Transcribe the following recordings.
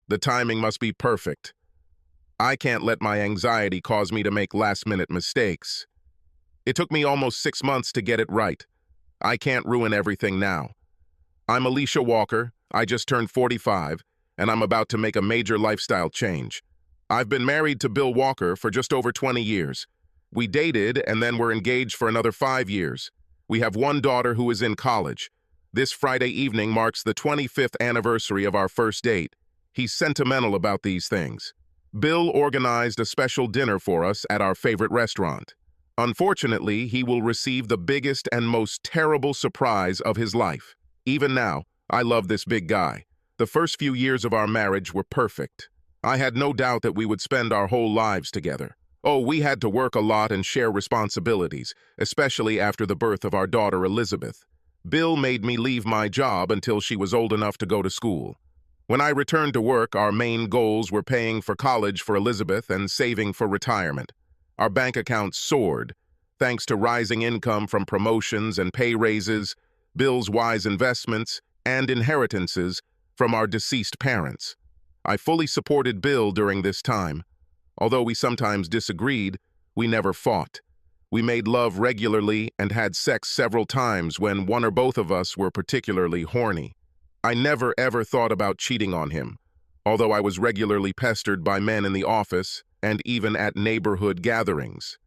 The timing must be perfect. I can't let my anxiety cause me to make last-minute mistakes. It took me almost 6 months to get it right. I can't ruin everything now. I'm Alicia Walker, I just turned 45, and I'm about to make a major lifestyle change. I've been married to Bill Walker for just over 20 years. We dated and then were engaged for another 5 years. We have one daughter who is in college. This Friday evening marks the 25th anniversary of our first date. He's sentimental about these things. Bill organized a special dinner for us at our favorite restaurant. Unfortunately, he will receive the biggest and most terrible surprise of his life. Even now, I love this big guy. The first few years of our marriage were perfect. I had no doubt that we would spend our whole lives together. Oh, we had to work a lot and share responsibilities, especially after the birth of our daughter Elizabeth. Bill made me leave my job until she was old enough to go to school. When I returned to work, our main goals were paying for college for Elizabeth and saving for retirement. Our bank accounts soared, thanks to rising income from promotions and pay raises, Bill's wise investments, and inheritances from our deceased parents. I fully supported Bill during this time. Although we sometimes disagreed, we never fought. We made love regularly and had sex several times when one or both of us were particularly horny. I never ever thought about cheating on him, although I was regularly pestered by men in the office and even at neighborhood gatherings.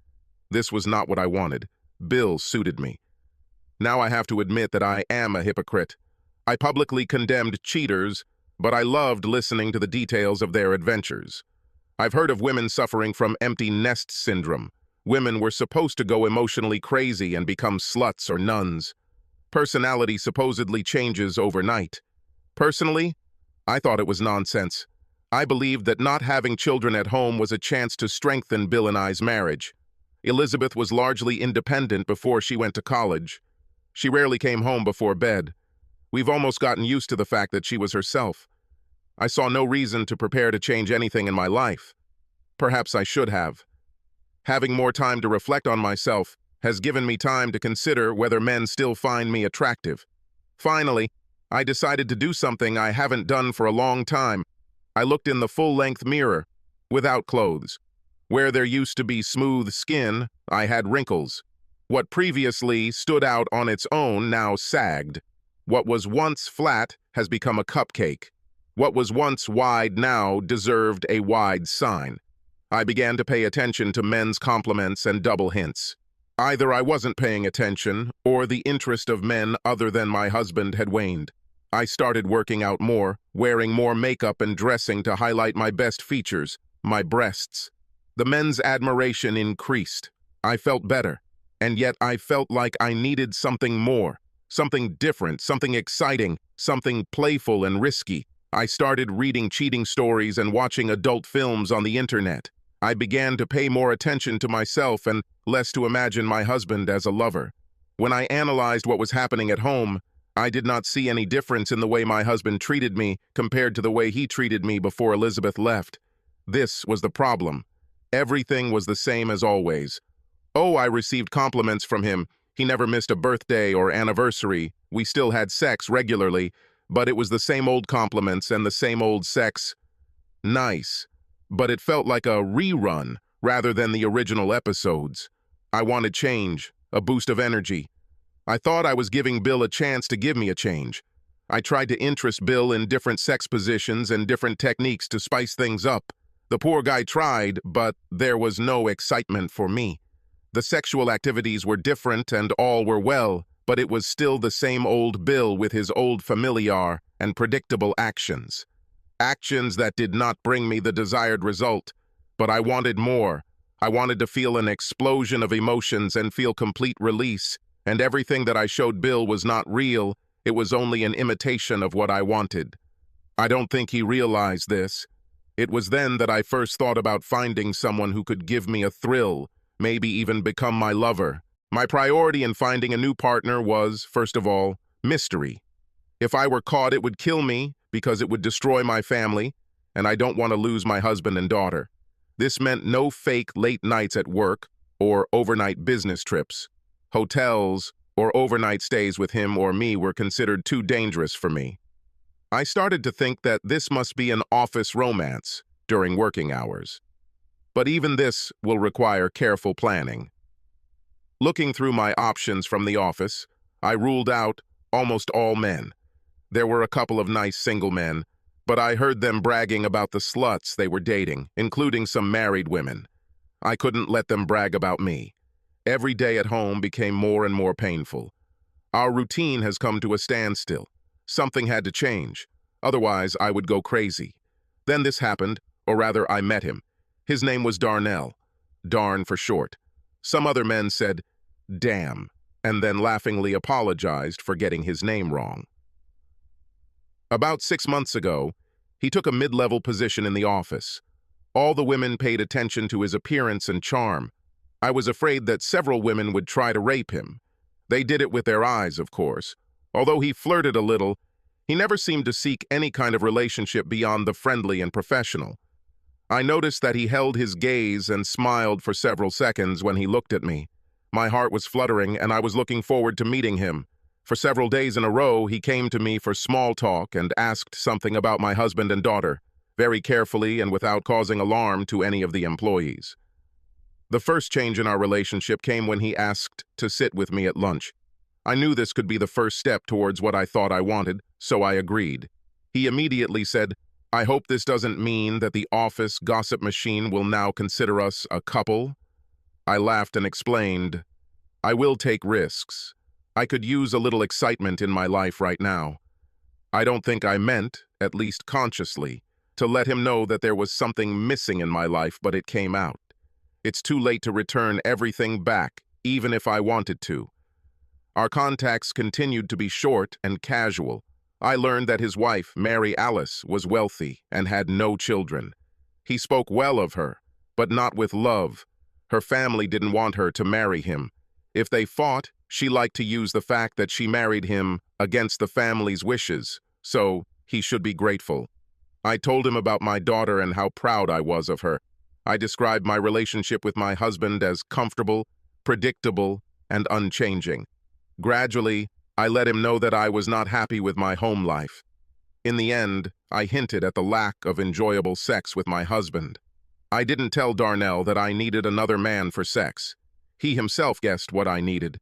This was not what I wanted. Bill suited me. Now I have to admit that I am a hypocrite. I publicly condemned cheaters, but I loved listening to the details of their adventures. I've heard of women suffering from empty nest syndrome. Women were supposed to go emotionally crazy and become sluts or nuns. Personality supposedly changes overnight. Personally, I thought it was nonsense. I believed that not having children at home was a chance to strengthen Bill and I's marriage. Elizabeth was largely independent before she went to college. She rarely came home before bed. We've almost gotten used to the fact that she was herself. I saw no reason to prepare to change anything in my life. Perhaps I should have. Having more time to reflect on myself has given me time to consider whether men still find me attractive. Finally, I decided to do something I haven't done for a long time. I looked in the full-length mirror, without clothes. Where there used to be smooth skin, I had wrinkles. What previously stood out on its own now sagged. What was once flat has become a cupcake. What was once wide now deserved a wide sign. I began to pay attention to men's compliments and double hints. Either I wasn't paying attention, or the interest of men other than my husband had waned. I started working out more, wearing more makeup and dressing to highlight my best features, my breasts. The men's admiration increased. I felt better, and yet I felt like I needed something more, something different, something exciting, something playful and risky. I started reading cheating stories and watching adult films on the internet. I began to pay more attention to myself and less to imagine my husband as a lover. When I analyzed what was happening at home, I did not see any difference in the way my husband treated me compared to the way he treated me before Elizabeth left. This was the problem. Everything was the same as always. Oh, I received compliments from him. He never missed a birthday or anniversary. We still had sex regularly, but it was the same old compliments and the same old sex. Nice. But it felt like a rerun rather than the original episodes. I wanted change, a boost of energy. I thought I was giving Bill a chance to give me a change. I tried to interest Bill in different sex positions and different techniques to spice things up. The poor guy tried, but there was no excitement for me. The sexual activities were different and all were well, but it was still the same old Bill with his old familiar and predictable actions. Actions that did not bring me the desired result, but I wanted more. I wanted to feel an explosion of emotions and feel complete release, and everything that I showed Bill was not real, it was only an imitation of what I wanted. I don't think he realized this. It was then that I first thought about finding someone who could give me a thrill, maybe even become my lover. My priority in finding a new partner was, first of all, mystery. If I were caught, it would kill me because it would destroy my family, and I don't want to lose my husband and daughter. This meant no fake late nights at work or overnight business trips. Hotels or overnight stays with him or me were considered too dangerous for me. I started to think that this must be an office romance during working hours. But even this will require careful planning. Looking through my options from the office, I ruled out almost all men. There were a couple of nice single men, but I heard them bragging about the sluts they were dating, including some married women. I couldn't let them brag about me. Every day at home became more and more painful. Our routine has come to a standstill. Something had to change. Otherwise, I would go crazy. Then this happened, or rather, I met him. His name was Darnell. Darn for short. Some other men said, damn, and then laughingly apologized for getting his name wrong. About 6 months ago, he took a mid-level position in the office. All the women paid attention to his appearance and charm. I was afraid that several women would try to rape him. They did it with their eyes, of course. Although he flirted a little, he never seemed to seek any kind of relationship beyond the friendly and professional. I noticed that he held his gaze and smiled for several seconds when he looked at me. My heart was fluttering, and I was looking forward to meeting him. For several days in a row, he came to me for small talk and asked something about my husband and daughter, very carefully and without causing alarm to any of the employees. The first change in our relationship came when he asked to sit with me at lunch. I knew this could be the first step towards what I thought I wanted, so I agreed. He immediately said, I hope this doesn't mean that the office gossip machine will now consider us a couple. I laughed and explained, I will take risks. I could use a little excitement in my life right now. I don't think I meant, at least consciously, to let him know that there was something missing in my life, but it came out. It's too late to return everything back, even if I wanted to. Our contacts continued to be short and casual. I learned that his wife, Mary Alice, was wealthy and had no children. He spoke well of her, but not with love. Her family didn't want her to marry him. If they fought, she liked to use the fact that she married him against the family's wishes, so he should be grateful. I told him about my daughter and how proud I was of her. I described my relationship with my husband as comfortable, predictable, and unchanging. Gradually, I let him know that I was not happy with my home life. In the end, I hinted at the lack of enjoyable sex with my husband. I didn't tell Darnell that I needed another man for sex. He himself guessed what I needed.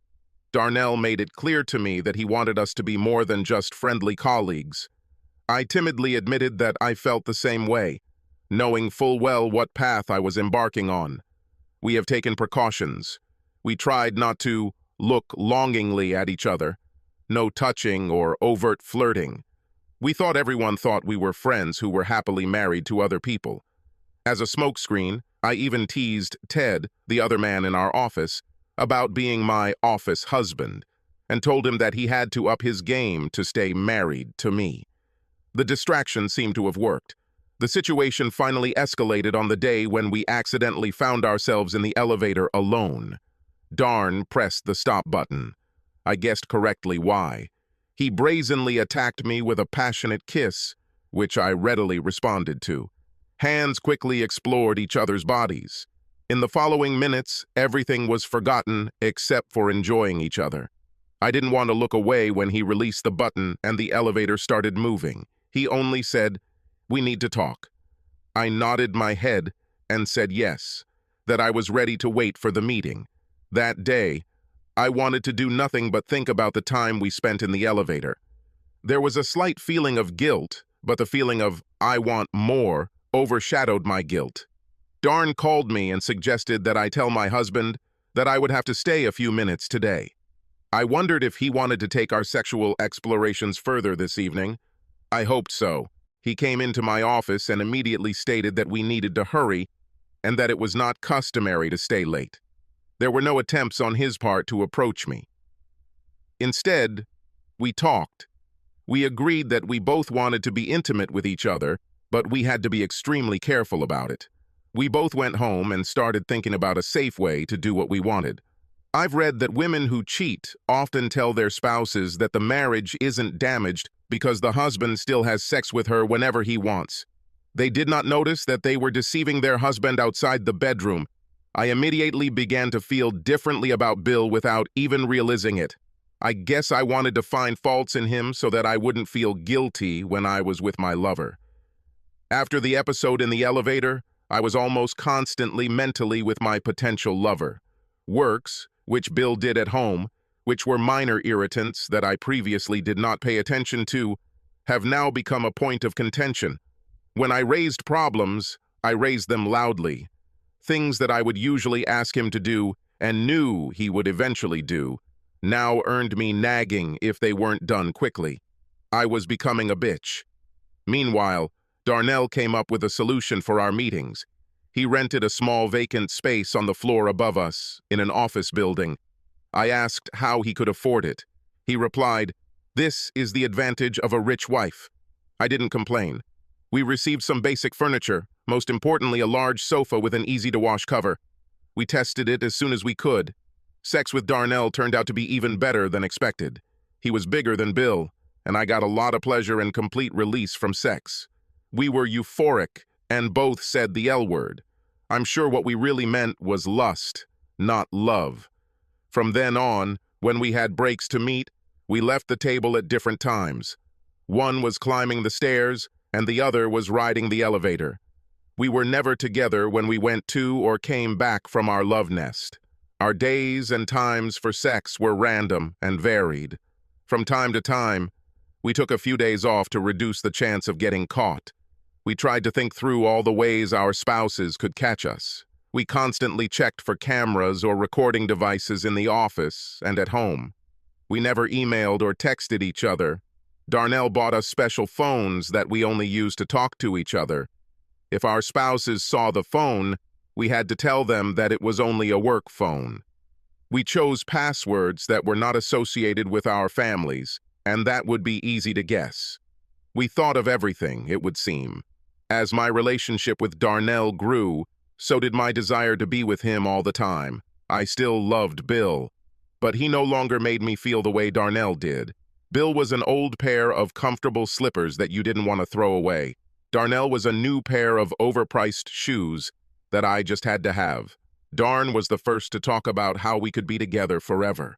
Darnell made it clear to me that he wanted us to be more than just friendly colleagues. I timidly admitted that I felt the same way, knowing full well what path I was embarking on. We have taken precautions. We tried not to look longingly at each other. No touching or overt flirting. We thought everyone thought we were friends who were happily married to other people. As a smokescreen, I even teased Ted, the other man in our office, about being my office husband, and told him that he had to up his game to stay married to me. The distraction seemed to have worked. The situation finally escalated on the day when we accidentally found ourselves in the elevator alone. Darn pressed the stop button. I guessed correctly why. He brazenly attacked me with a passionate kiss, which I readily responded to. Hands quickly explored each other's bodies. In the following minutes, everything was forgotten except for enjoying each other. I didn't want to look away when he released the button and the elevator started moving. He only said, "We need to talk." I nodded my head and said yes, that I was ready to wait for the meeting. That day, I wanted to do nothing but think about the time we spent in the elevator. There was a slight feeling of guilt, but the feeling of "I want more" overshadowed my guilt. Darn called me and suggested that I tell my husband that I would have to stay a few minutes today. I wondered if he wanted to take our sexual explorations further this evening. I hoped so. He came into my office and immediately stated that we needed to hurry and that it was not customary to stay late. There were no attempts on his part to approach me. Instead, we talked. We agreed that we both wanted to be intimate with each other, but we had to be extremely careful about it. We both went home and started thinking about a safe way to do what we wanted. I've read that women who cheat often tell their spouses that the marriage isn't damaged because the husband still has sex with her whenever he wants. They did not notice that they were deceiving their husband outside the bedroom. I immediately began to feel differently about Bill without even realizing it. I guess I wanted to find faults in him so that I wouldn't feel guilty when I was with my lover. After the episode in the elevator, I was almost constantly mentally with my potential lover. Works, which Bill did at home, which were minor irritants that I previously did not pay attention to, have now become a point of contention. When I raised problems, I raised them loudly. Things that I would usually ask him to do and knew he would eventually do now earned me nagging if they weren't done quickly. I was becoming a bitch. Meanwhile, Darnell came up with a solution for our meetings. He rented a small vacant space on the floor above us in an office building. I asked how he could afford it. He replied, "This is the advantage of a rich wife." I didn't complain. We received some basic furniture, most importantly a large sofa with an easy-to-wash cover. We tested it as soon as we could. Sex with Darnell turned out to be even better than expected. He was bigger than Bill, and I got a lot of pleasure and complete release from sex. We were euphoric and both said the L word. I'm sure what we really meant was lust, not love. From then on, when we had breaks to meet, we left the table at different times. One was climbing the stairs, and the other was riding the elevator. We were never together when we went to or came back from our love nest. Our days and times for sex were random and varied. From time to time, we took a few days off to reduce the chance of getting caught. We tried to think through all the ways our spouses could catch us. We constantly checked for cameras or recording devices in the office and at home. We never emailed or texted each other. Darnell bought us special phones that we only used to talk to each other. If our spouses saw the phone, we had to tell them that it was only a work phone. We chose passwords that were not associated with our families, and that would be easy to guess. We thought of everything, it would seem. As my relationship with Darnell grew, so did my desire to be with him all the time. I still loved Bill, but he no longer made me feel the way Darnell did. Bill was an old pair of comfortable slippers that you didn't want to throw away. Darnell was a new pair of overpriced shoes that I just had to have. Darn was the first to talk about how we could be together forever.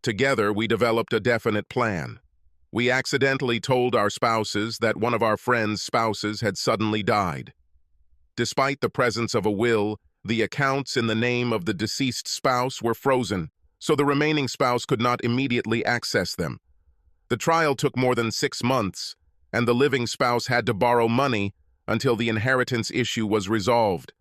Together, we developed a definite plan. We accidentally told our spouses that one of our friends' spouses had suddenly died. Despite the presence of a will, the accounts in the name of the deceased spouse were frozen, so the remaining spouse could not immediately access them. The trial took more than 6 months, and the living spouse had to borrow money until the inheritance issue was resolved.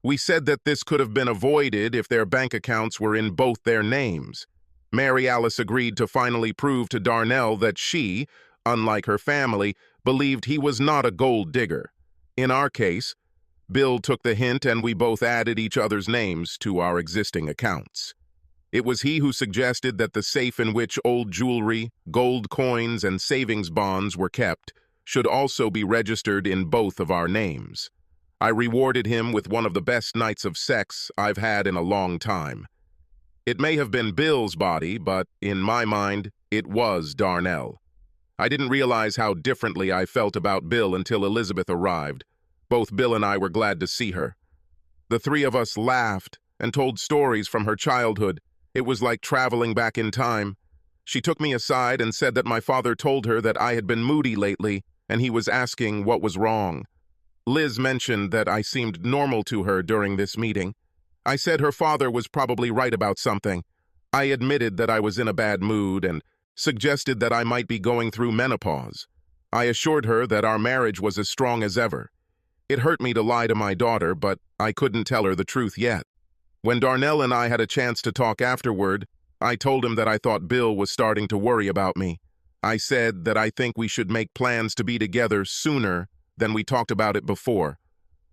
We said that this could have been avoided if their bank accounts were in both their names. Mary Alice agreed to finally prove to Darnell that she, unlike her family, believed he was not a gold digger. In our case, Bill took the hint and we both added each other's names to our existing accounts. It was he who suggested that the safe in which old jewelry, gold coins, and savings bonds were kept should also be registered in both of our names. I rewarded him with one of the best nights of sex I've had in a long time. It may have been Bill's body, but in my mind, it was Darnell. I didn't realize how differently I felt about Bill until Elizabeth arrived. Both Bill and I were glad to see her. The three of us laughed and told stories from her childhood. It was like traveling back in time. She took me aside and said that my father told her that I had been moody lately and he was asking what was wrong. Liz mentioned that I seemed normal to her during this meeting. I said her father was probably right about something. I admitted that I was in a bad mood and suggested that I might be going through menopause. I assured her that our marriage was as strong as ever. It hurt me to lie to my daughter, but I couldn't tell her the truth yet. When Darnell and I had a chance to talk afterward, I told him that I thought Bill was starting to worry about me. I said that I think we should make plans to be together sooner than we talked about it before.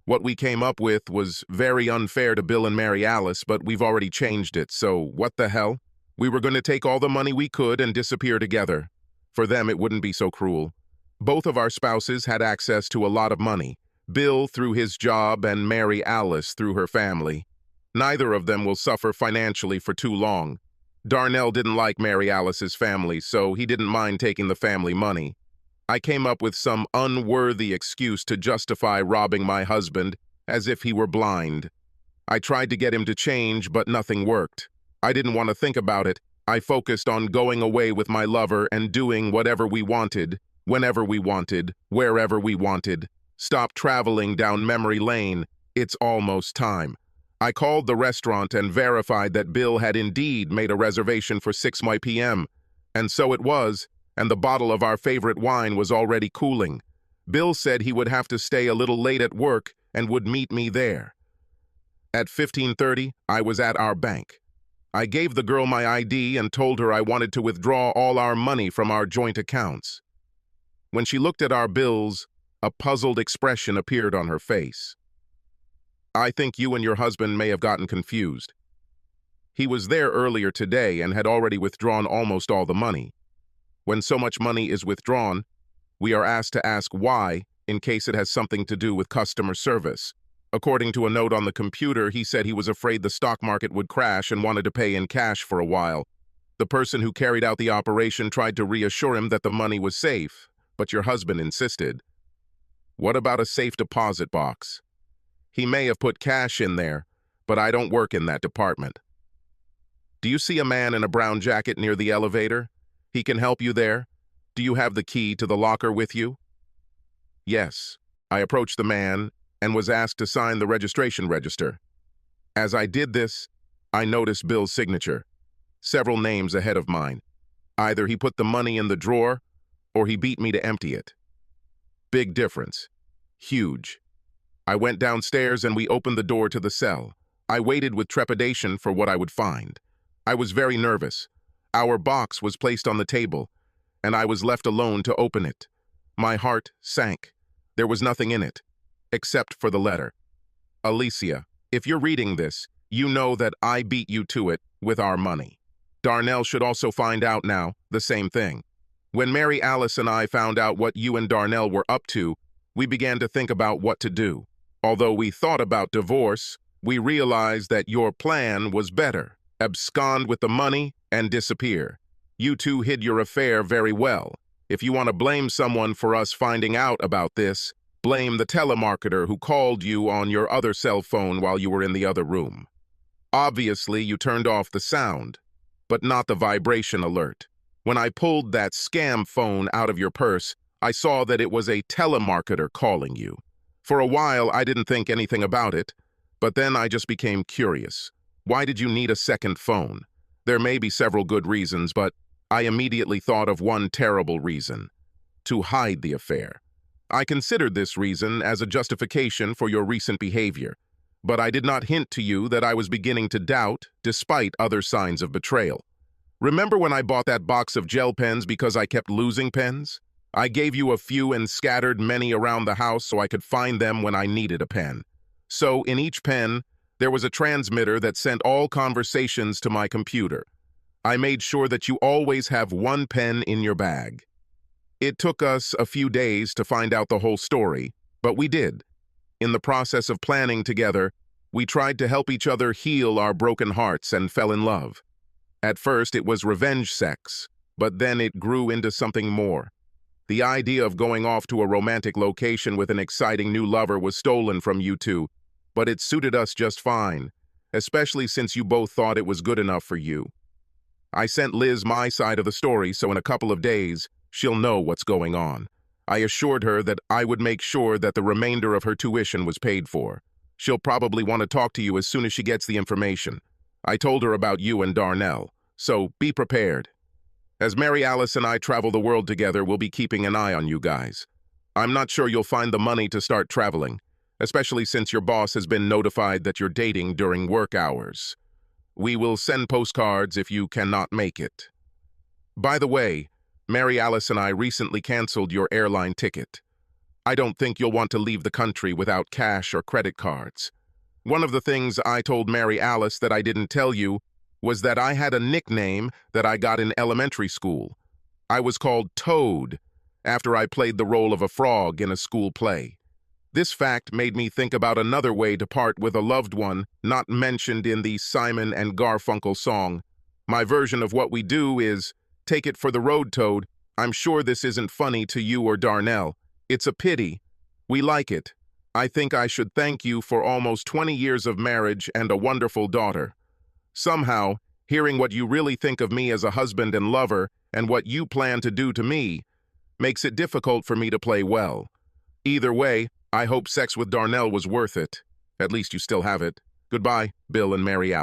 What we came up with was very unfair to Bill and Mary Alice, but we've already changed it, so what the hell? We were going to take all the money we could and disappear together. For them, it wouldn't be so cruel. Both of our spouses had access to a lot of money. Bill through his job and Mary Alice through her family. Neither of them will suffer financially for too long. Darnell didn't like Mary Alice's family, so he didn't mind taking the family money. I came up with some unworthy excuse to justify robbing my husband as if he were blind. I tried to get him to change, but nothing worked. I didn't want to think about it. I focused on going away with my lover and doing whatever we wanted, whenever we wanted, wherever we wanted. Stop traveling down memory lane. It's almost time. I called the restaurant and verified that Bill had indeed made a reservation for 6 p.m. And so it was, and the bottle of our favorite wine was already cooling. Bill said he would have to stay a little late at work and would meet me there. At 15:30, I was at our bank. I gave the girl my ID and told her I wanted to withdraw all our money from our joint accounts. When she looked at our bills, a puzzled expression appeared on her face. I think you and your husband may have gotten confused. He was there earlier today and had already withdrawn almost all the money. When so much money is withdrawn, we are asked to ask why, in case it has something to do with customer service. According to a note on the computer, he said he was afraid the stock market would crash and wanted to pay in cash for a while. The person who carried out the operation tried to reassure him that the money was safe, but your husband insisted. What about a safe deposit box? He may have put cash in there, but I don't work in that department. Do you see a man in a brown jacket near the elevator? He can help you there. Do you have the key to the locker with you? Yes. I approached the man and was asked to sign the registration register. As I did this, I noticed Bill's signature, several names ahead of mine. Either he put the money in the drawer, or he beat me to empty it. Big difference. Huge. I went downstairs and we opened the door to the cell. I waited with trepidation for what I would find. I was very nervous. Our box was placed on the table, and I was left alone to open it. My heart sank. There was nothing in it, except for the letter. Alicia, if you're reading this, you know that I beat you to it with our money. Darnell should also find out now the same thing. When Mary Alice and I found out what you and Darnell were up to, we began to think about what to do. Although we thought about divorce, we realized that your plan was better. Abscond with the money and disappear. You two hid your affair very well. If you want to blame someone for us finding out about this, blame the telemarketer who called you on your other cell phone while you were in the other room. Obviously, you turned off the sound, but not the vibration alert. When I pulled that scam phone out of your purse, I saw that it was a telemarketer calling you. For a while, I didn't think anything about it, but then I just became curious. Why did you need a second phone? There may be several good reasons, but I immediately thought of one terrible reason: to hide the affair. I considered this reason as a justification for your recent behavior, but I did not hint to you that I was beginning to doubt, despite other signs of betrayal. Remember when I bought that box of gel pens because I kept losing pens? I gave you a few and scattered many around the house so I could find them when I needed a pen. So in each pen, there was a transmitter that sent all conversations to my computer. I made sure that you always have one pen in your bag. It took us a few days to find out the whole story, but we did. In the process of planning together, we tried to help each other heal our broken hearts and fell in love. At first, it was revenge sex, but then it grew into something more. The idea of going off to a romantic location with an exciting new lover was stolen from you two, but it suited us just fine, especially since you both thought it was good enough for you. I sent Liz my side of the story, so in a couple of days, she'll know what's going on. I assured her that I would make sure that the remainder of her tuition was paid for. She'll probably want to talk to you as soon as she gets the information. I told her about you and Darnell, so be prepared. As Mary Alice and I travel the world together, we'll be keeping an eye on you guys. I'm not sure you'll find the money to start traveling, especially since your boss has been notified that you're dating during work hours. We will send postcards if you cannot make it. By the way, Mary Alice and I recently canceled your airline ticket. I don't think you'll want to leave the country without cash or credit cards. One of the things I told Mary Alice that I didn't tell you was that I had a nickname that I got in elementary school. I was called Toad after I played the role of a frog in a school play. This fact made me think about another way to part with a loved one not mentioned in the Simon and Garfunkel song. My version of what we do is, take it for the road, Toad. I'm sure this isn't funny to you or Darnell. It's a pity. We like it. I think I should thank you for almost 20 years of marriage and a wonderful daughter. Somehow, Hearing what you really think of me as a husband and lover and what you plan to do to me makes it difficult for me to play well. Either way, I hope sex with Darnell was worth it. At least you still have it. Goodbye, Bill and Mary Alice.